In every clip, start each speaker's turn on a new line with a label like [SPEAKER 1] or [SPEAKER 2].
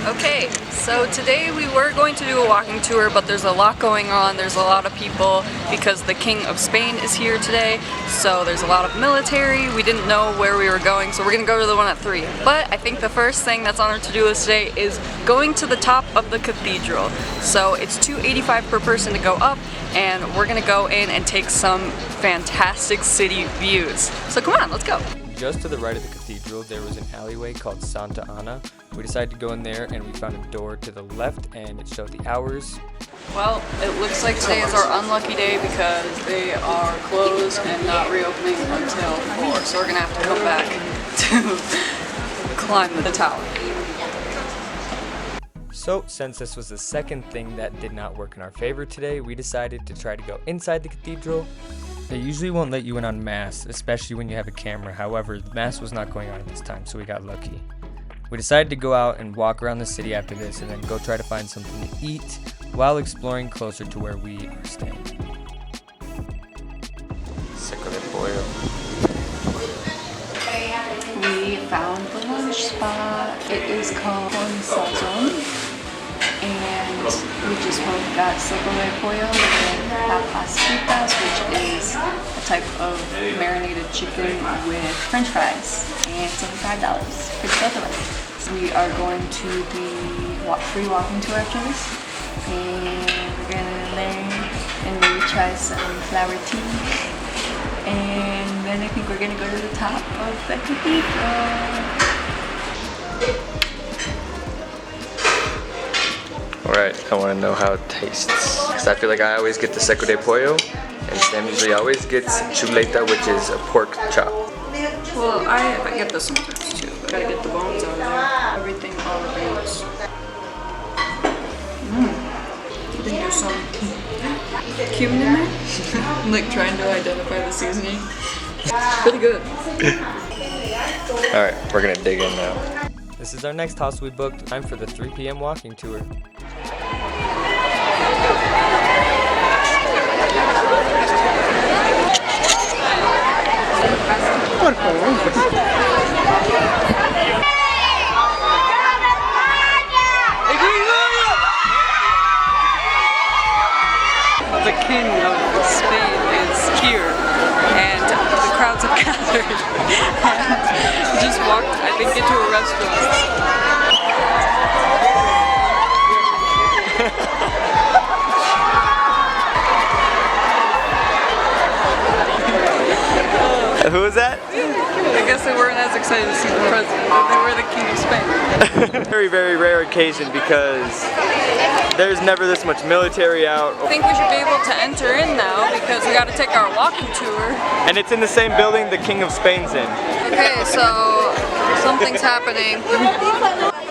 [SPEAKER 1] Okay, so today we were going to do a walking tour, but there's a lot going on. There's a lot of people because the King of Spain is here today, so there's a lot of military. We didn't know where we were going, so we're gonna go to the one at 3. But I think the first thing that's on our to-do list today is going to the top of the cathedral. So it's $285 per person to go up, and we're gonna go in and take some fantastic city views. So come on, let's go.
[SPEAKER 2] Just to the right of the cathedral, there was an alleyway called Santa Ana. We decided to go in there and we found a door to the left and it showed the hours.
[SPEAKER 1] Well, it looks like today is our unlucky day because they are closed and not reopening until 4. So we're gonna have to come back to climb the tower.
[SPEAKER 2] So, since this was the second thing that did not work in our favor today, we decided to try to go inside the cathedral. They usually won't let you in on mass, especially when you have a camera. However, mass was not going on at this time, so we got lucky. We decided to go out and walk around the city after this and then go try to find something to eat while exploring closer to where we are staying. Seco de pollo.
[SPEAKER 1] We found the lunch spot. It is called Con Sazon. And we just both got seco de pollo and papas fritas, which is a type of marinated chicken with french fries, and $75 for both of us. We are going to the free walking tour after this, and we're gonna learn and maybe try some flower tea, and then I think we're gonna go to the top of the cathedral.
[SPEAKER 2] Alright, I want to know how it tastes. Because I feel like I always get the seco de pollo, and Sam usually always gets chuleta, which is a pork chop.
[SPEAKER 1] Well, I get this sometimes too. I gotta get the bones out of there. Everything on the bones. I think there's some cumin in there. I'm like trying to identify the seasoning. Pretty good.
[SPEAKER 2] Alright, we're gonna dig in now. This is our next house we booked. Time for the 3 p.m. walking tour.
[SPEAKER 1] The King of Spain is here, and the crowds have gathered. And we just walked, I think, into a restaurant.
[SPEAKER 2] Who was that?
[SPEAKER 1] I guess they weren't as excited to see the president, but they were the King of Spain.
[SPEAKER 2] Very, very rare occasion because there's never this much military out.
[SPEAKER 1] I think we should be able to enter in now because we got to take our walking tour.
[SPEAKER 2] And it's in the same building the King of Spain's in.
[SPEAKER 1] Okay, so something's happening.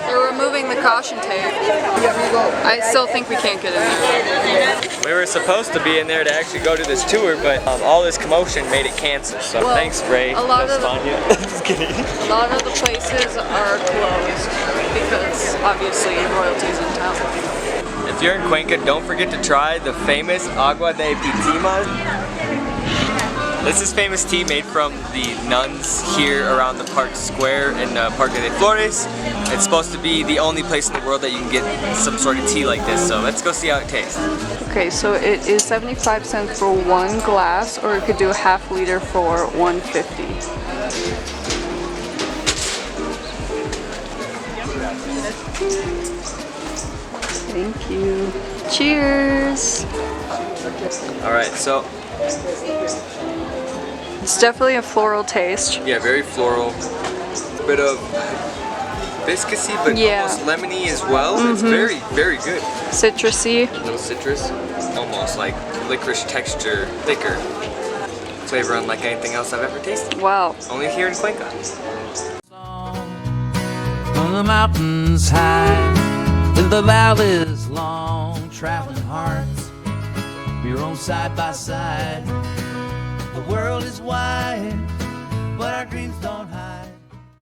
[SPEAKER 1] They're removing the caution tape. I still think we can't get in there.
[SPEAKER 2] We were supposed to be in there to actually go to this tour, but all this commotion made it cancel. So
[SPEAKER 1] well,
[SPEAKER 2] thanks, Ray. Just kidding.
[SPEAKER 1] A lot of the places are closed because obviously royalty's in town.
[SPEAKER 2] If you're in Cuenca, don't forget to try the famous Aguas de Pitimas. This is famous tea made from the nuns here around the park square in Parque de Flores. It's supposed to be the only place in the world that you can get some sort of tea like this, so let's go see how it tastes.
[SPEAKER 1] Okay, so it is 75 cents for 1 glass, or you could do a half liter for $1.50. Thank you. Cheers!
[SPEAKER 2] Alright, so
[SPEAKER 1] it's definitely a floral taste.
[SPEAKER 2] yeah, very floral. A bit of viscousy, but almost lemony as well. It's very, very good.
[SPEAKER 1] Citrusy.
[SPEAKER 2] A little citrus. Almost like licorice texture, thicker. Flavor unlike anything else I've ever tasted.
[SPEAKER 1] Wow.
[SPEAKER 2] Only here in Cuenca.
[SPEAKER 3] From the mountains high, in the valleys long, traveling hearts, we roam side by side. The world is wide, but our dreams don't hide.